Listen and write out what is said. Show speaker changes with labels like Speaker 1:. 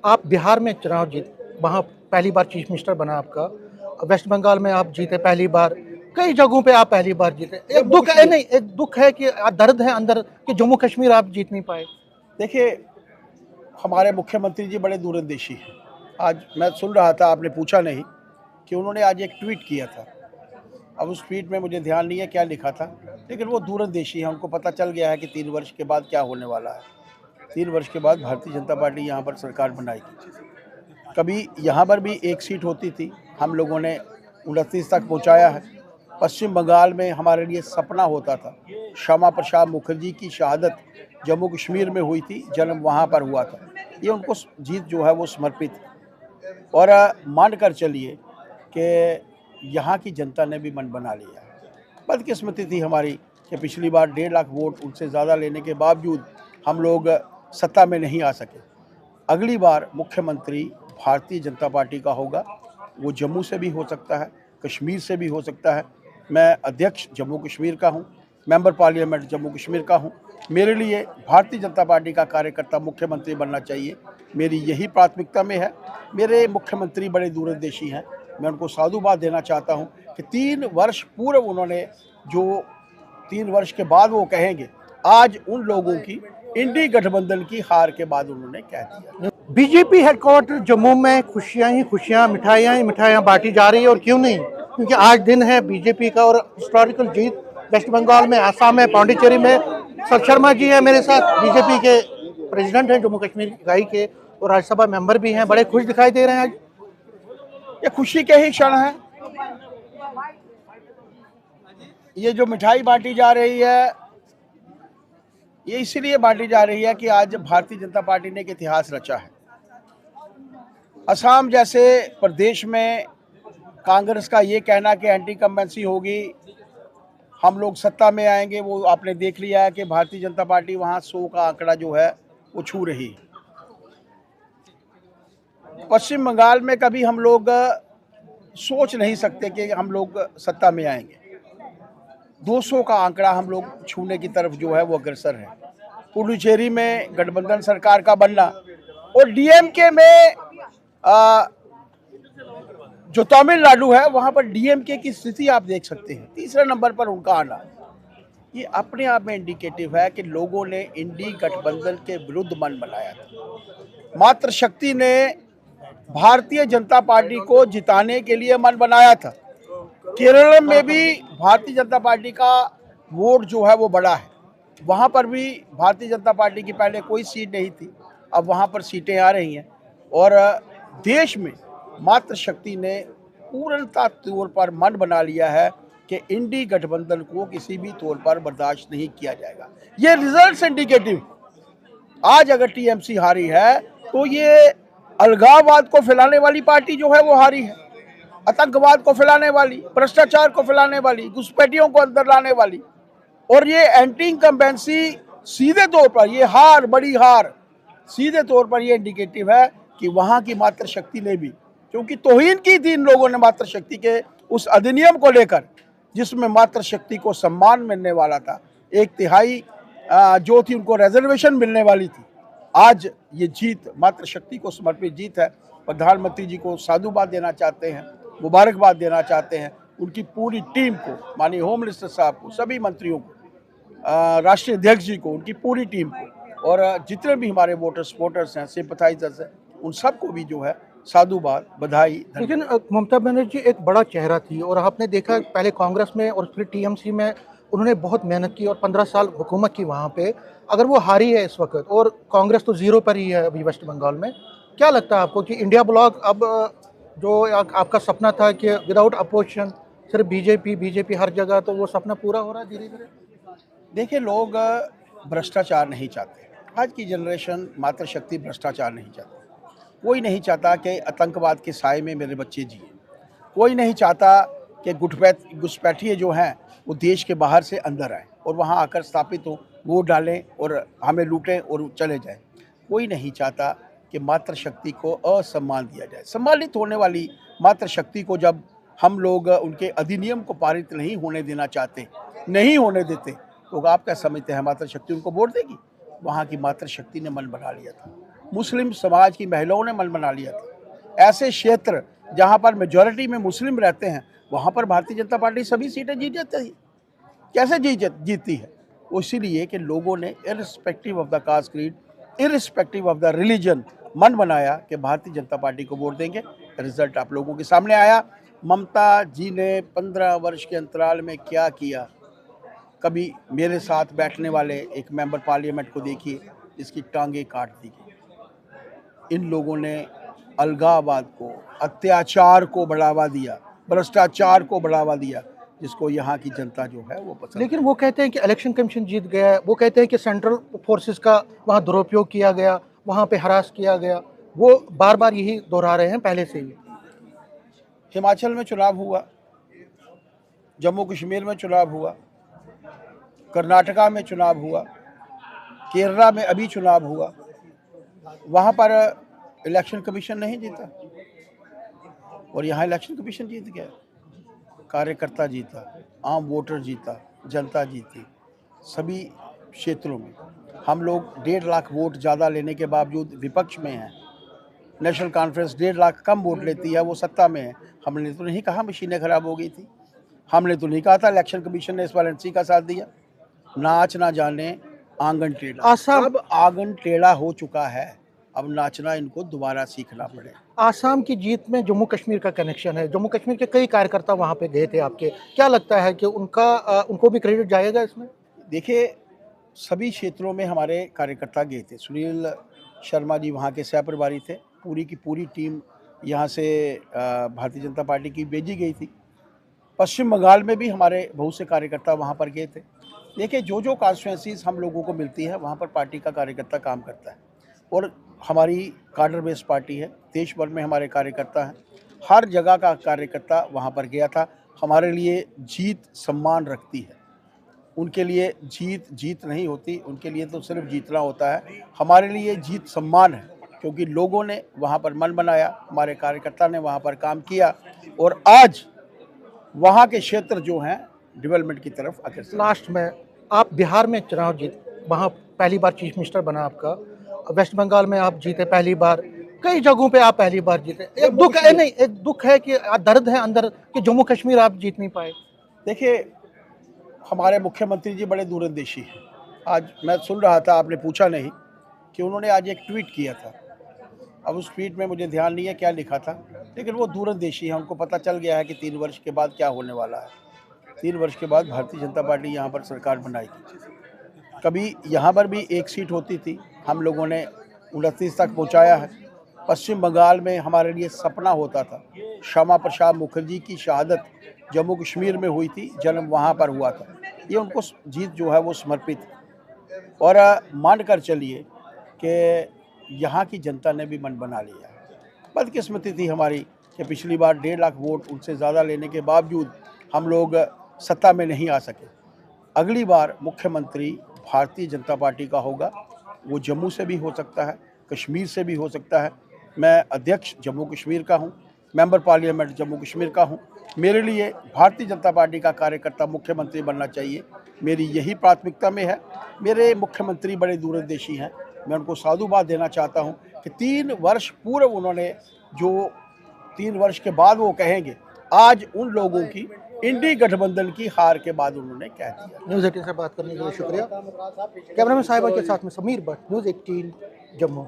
Speaker 1: आप बिहार में चुनाव जीत, वहाँ पहली बार चीफ मिनिस्टर बना आपका। वेस्ट बंगाल में आप जीते पहली बार। कई जगहों पे आप पहली बार जीते। एक दुख है, नहीं एक दुख है कि दर्द है अंदर कि जम्मू कश्मीर आप जीत नहीं पाए।
Speaker 2: देखिए, हमारे मुख्यमंत्री जी बड़े दूरंदेशी हैं। आज मैं सुन रहा था, आपने पूछा नहीं, कि उन्होंने आज एक ट्वीट किया था। अब उस ट्वीट में मुझे ध्यान नहीं है क्या लिखा था, लेकिन वो दूरंदेशी है। उनको पता चल गया है कि 3 वर्ष के बाद क्या होने वाला है। 3 वर्ष के बाद भारतीय जनता पार्टी यहाँ पर सरकार बनाएगी। कभी यहाँ पर भी एक सीट होती थी, हम लोगों ने 29 तक पहुँचाया है। पश्चिम बंगाल में हमारे लिए सपना होता था। श्यामा प्रसाद मुखर्जी की शहादत जम्मू कश्मीर में हुई थी, जन्म वहाँ पर हुआ था। ये उनको जीत जो है वो समर्पित है। और मान कर चलिए कि यहाँ की जनता ने भी मन बना लिया है। बदकिस्मती थी हमारी कि पिछली बार 1.5 लाख वोट उनसे ज़्यादा लेने के बावजूद हम लोग सत्ता में नहीं आ सके। अगली बार मुख्यमंत्री भारतीय जनता पार्टी का होगा। वो जम्मू से भी हो सकता है, कश्मीर से भी हो सकता है। मैं अध्यक्ष जम्मू कश्मीर का हूँ, मेंबर पार्लियामेंट जम्मू कश्मीर का हूँ। मेरे लिए भारतीय जनता पार्टी का कार्यकर्ता मुख्यमंत्री बनना चाहिए, मेरी यही प्राथमिकता में है। मेरे मुख्यमंत्री बड़े दूरंदेशी हैं। मैं उनको साधुवाद देना चाहता हूँ कि 3 वर्ष पूर्व उन्होंने जो 3 वर्ष के बाद वो कहेंगे, आज उन लोगों की इंडी गठबंधन की हार के बाद उन्होंने कह दिया।
Speaker 1: बीजेपी हेडक्वार्टर जम्मू में खुशियां ही खुशियां, मिठाइयां ही मिठाइयां बांटी जा रही है। और क्यों नहीं, क्योंकि आज दिन है बीजेपी का और हिस्टोरिकल जीत वेस्ट बंगाल में, आसाम में, पांडिचेरी में। सर शर्मा जी हैं मेरे साथ, बीजेपी के प्रेसिडेंट हैं जम्मू कश्मीर इकाई के और राज्यसभा मेंबर भी हैं। बड़े खुश दिखाई दे रहे हैं आज।
Speaker 2: ये खुशी के ही क्षण है। ये जो मिठाई बांटी जा रही है, ये इसलिए बांटी जा रही है कि आज भारतीय जनता पार्टी ने एक इतिहास रचा है। असम जैसे प्रदेश में कांग्रेस का ये कहना कि एंटी कम्बेंसी होगी, हम लोग सत्ता में आएंगे, वो आपने देख लिया है कि भारतीय जनता पार्टी वहाँ 100 का आंकड़ा जो है वो छू रही है। पश्चिम बंगाल में कभी हम लोग सोच नहीं सकते कि हम लोग सत्ता में आएंगे। 200 का आंकड़ा हम लोग छूने की तरफ जो है वो अग्रसर है। पुडुचेरी में गठबंधन सरकार का बनना और डीएमके में जो तमिलनाडु है वहां पर डीएमके की स्थिति आप देख सकते हैं, तीसरे नंबर पर उनका आना, ये अपने आप में इंडिकेटिव है कि लोगों ने इंडी गठबंधन के विरुद्ध मन बनाया था। मात्र शक्ति ने भारतीय जनता पार्टी को जिताने के लिए मन बनाया था। केरल में भी भारतीय जनता पार्टी का वोट जो है वो बड़ा है। वहाँ पर भी भारतीय जनता पार्टी की पहले कोई सीट नहीं थी, अब वहाँ पर सीटें आ रही हैं। और देश में मात्र शक्ति ने पूर्णतः तौर पर मन बना लिया है कि इंडी गठबंधन को किसी भी तौर पर बर्दाश्त नहीं किया जाएगा। ये रिजल्ट्स इंडिकेटिव। आज अगर टीएमसी हारी है तो ये अलगाववाद को फैलाने वाली पार्टी जो है वो हारी है, आतंकवाद को फैलाने वाली, भ्रष्टाचार को फैलाने वाली, घुसपैठियों को अंदर लाने वाली। और ये एंटी इनकम्बेंसी सीधे तौर पर, ये हार, बड़ी हार सीधे तौर पर ये इंडिकेटिव है कि वहाँ की मात्र शक्ति ने भी, क्योंकि तौहीन की थी इन लोगों ने मात्र शक्ति के उस अधिनियम को लेकर जिसमें मात्र शक्ति को सम्मान मिलने वाला था, 1/3 जो थी उनको रिजर्वेशन मिलने वाली थी। आज ये जीत मात्र शक्ति को समर्पित जीत है। प्रधानमंत्री जी को साधुवाद देना चाहते हैं, मुबारकबाद देना चाहते हैं, उनकी पूरी टीम को, माननीय होम मिनिस्टर साहब को, सभी मंत्रियों को, राष्ट्रीय अध्यक्ष जी को, उनकी पूरी टीम को, और जितने भी हमारे वोटर्स हैं, सिंपथाइजर्स हैं, उन सबको भी जो है साधुवाद, बधाई।
Speaker 1: लेकिन ममता बनर्जी एक बड़ा चेहरा थी और आपने देखा पहले कांग्रेस में और फिर टीएमसी में उन्होंने बहुत मेहनत की और 15 साल हुकूमत की वहाँ पे। अगर वो हारी है इस वक्त और कांग्रेस तो जीरो पर ही है अभी वेस्ट बंगाल में, क्या लगता है आपको कि इंडिया ब्लॉक अब जो आपका सपना था कि विदाउट अपोजिशन सिर्फ बीजेपी हर जगह, तो वो सपना पूरा हो रहा है धीरे धीरे?
Speaker 2: देखिए, लोग भ्रष्टाचार नहीं चाहते। आज की जनरेशन मात्र शक्ति भ्रष्टाचार नहीं चाहती। कोई नहीं चाहता कि आतंकवाद के साए में मेरे बच्चे जिए। कोई नहीं चाहता कि घुसपैठिए जो हैं वो देश के बाहर से अंदर आए और वहाँ आकर स्थापित हों, वोट डालें और हमें लूटें और चले जाएं। कोई नहीं चाहता कि मात्र शक्ति को असम्मान दिया जाए। सम्मानित होने वाली मात्र शक्ति को जब हम लोग उनके अधिनियम को पारित नहीं होने देना चाहते, नहीं होने देते, तो आप क्या समझते हैं मात्र शक्ति उनको वोट देगी? वहाँ की मात्र शक्ति ने मन बना लिया था। मुस्लिम समाज की महिलाओं ने मन बना लिया था। ऐसे क्षेत्र जहां पर मेजॉरिटी में मुस्लिम रहते हैं वहां पर भारतीय जनता पार्टी सभी सीटें जीत जाती है। कैसे जीतती है? वो इसीलिए कि लोगों ने irrespective of the caste creed, irrespective of the religion मन बनाया कि भारतीय जनता पार्टी को वोट देंगे। रिजल्ट आप लोगों के सामने आया। ममता जी ने 15 वर्ष के अंतराल में क्या किया? कभी मेरे साथ बैठने वाले एक मेंबर पार्लियामेंट को देखिए जिसकी टांगें काट दी गई। इन लोगों ने अलगाववाद को, अत्याचार को बढ़ावा दिया, भ्रष्टाचार को बढ़ावा दिया, जिसको यहाँ की जनता जो है वो पसंद।
Speaker 1: लेकिन वो कहते हैं कि इलेक्शन कमीशन जीत गया है, वो कहते हैं कि सेंट्रल फोर्सेस का वहाँ दुरुपयोग किया गया, वहाँ पे हरास किया गया। वो बार बार यही दोहरा रहे हैं पहले से ही।
Speaker 2: हिमाचल में चुनाव हुआ, जम्मू कश्मीर में चुनाव हुआ, कर्नाटका में चुनाव हुआ, केरला में अभी चुनाव हुआ, वहाँ पर इलेक्शन कमीशन नहीं जीता और यहाँ इलेक्शन कमीशन जीत गया। कार्यकर्ता जीता, आम वोटर जीता, जनता जीती। सभी क्षेत्रों में हम लोग 1.5 लाख वोट ज़्यादा लेने के बावजूद विपक्ष में हैं। नेशनल कॉन्फ्रेंस 1.5 लाख कम वोट लेती है, वो सत्ता में है। हमने तो नहीं कहा मशीनें खराब हो गई थी, हमने तो नहीं कहा था इलेक्शन कमीशन ने इस बार एनसी का साथ दिया। नाच ना जाने आंगन टेढ़ा।
Speaker 1: आसाम
Speaker 2: अब आंगन टेढ़ा हो चुका है, अब नाचना इनको दोबारा सीखना पड़ेगा।
Speaker 1: आसाम की जीत में जम्मू कश्मीर का कनेक्शन है। जम्मू कश्मीर के कई कार्यकर्ता वहाँ पे गए थे आपके, क्या लगता है कि उनको भी क्रेडिट जाएगा इसमें?
Speaker 2: देखिए, सभी क्षेत्रों में हमारे कार्यकर्ता गए थे। सुनील शर्मा जी वहाँ के सह प्रभारी थे। पूरी की पूरी टीम यहाँ से भारतीय जनता पार्टी की भेजी गई थी। पश्चिम बंगाल में भी हमारे बहुत से कार्यकर्ता वहाँ पर गए थे। देखिए, जो जो कॉन्स्टिट्यूंसीज हम लोगों को मिलती है वहाँ पर पार्टी का कार्यकर्ता काम करता है और हमारी कार्डर बेस्ड पार्टी है। देश भर में हमारे कार्यकर्ता हैं, हर जगह का कार्यकर्ता वहाँ पर गया था। हमारे लिए जीत सम्मान रखती है, उनके लिए जीत नहीं होती, उनके लिए तो सिर्फ जीतना होता है। हमारे लिए जीत सम्मान है, क्योंकि लोगों ने वहाँ पर मन बनाया, हमारे कार्यकर्ता ने वहाँ पर काम किया और आज वहाँ के क्षेत्र जो हैं डेवलपमेंट की तरफ अग्रसर।
Speaker 1: लास्ट में आप बिहार में चुनाव जीत, वहाँ पहली बार चीफ मिनिस्टर बना आपका। वेस्ट बंगाल में आप जीते पहली बार, कई जगहों पे आप पहली बार जीते। एक दुख है कि दर्द है अंदर कि जम्मू कश्मीर आप जीत नहीं पाए।
Speaker 2: देखिए, हमारे मुख्यमंत्री जी बड़े दूरंदेशी हैं। आज मैं सुन रहा था, आपने पूछा नहीं, कि उन्होंने आज एक ट्वीट किया था। अब उस ट्वीट में मुझे ध्यान नहीं है क्या लिखा था, लेकिन वो दूरंदेशी है। उनको पता चल गया है कि 3 वर्ष के बाद क्या होने वाला है। 3 वर्ष के बाद भारतीय जनता पार्टी यहाँ पर सरकार बनाएगी। कभी यहाँ पर भी 1 सीट होती थी, हम लोगों ने 29 तक पहुँचाया है। पश्चिम बंगाल में हमारे लिए सपना होता था। श्यामा प्रसाद मुखर्जी की शहादत जम्मू कश्मीर में हुई थी, जन्म वहाँ पर हुआ था। ये उनको जीत जो है वो समर्पित है और मान कर चलिए कि यहाँ की जनता ने भी मन बना लिया है। बदकिस्मती थी हमारी कि पिछली बार 1.5 लाख वोट उनसे ज़्यादा लेने के बावजूद हम लोग सत्ता में नहीं आ सके। अगली बार मुख्यमंत्री भारतीय जनता पार्टी का होगा, वो जम्मू से भी हो सकता है, कश्मीर से भी हो सकता है। मैं अध्यक्ष जम्मू कश्मीर का हूँ, मेंबर पार्लियामेंट जम्मू कश्मीर का हूँ। मेरे लिए भारतीय जनता पार्टी का कार्यकर्ता मुख्यमंत्री बनना चाहिए, मेरी यही प्राथमिकता में है। मेरे मुख्यमंत्री बड़े दूरंदेशी हैं, मैं उनको साधुवाद देना चाहता हूँ कि 3 वर्ष पूर्व उन्होंने जो 3 वर्ष के बाद वो कहेंगे, आज उन लोगों की इंडी गठबंधन की हार के बाद उन्होंने कह दिया।
Speaker 1: न्यूज़ 18 से बात करने के लिए शुक्रिया। कैमरामैन साहिबा के साथ में समीर भट्ट, न्यूज़ 18 जम्मू।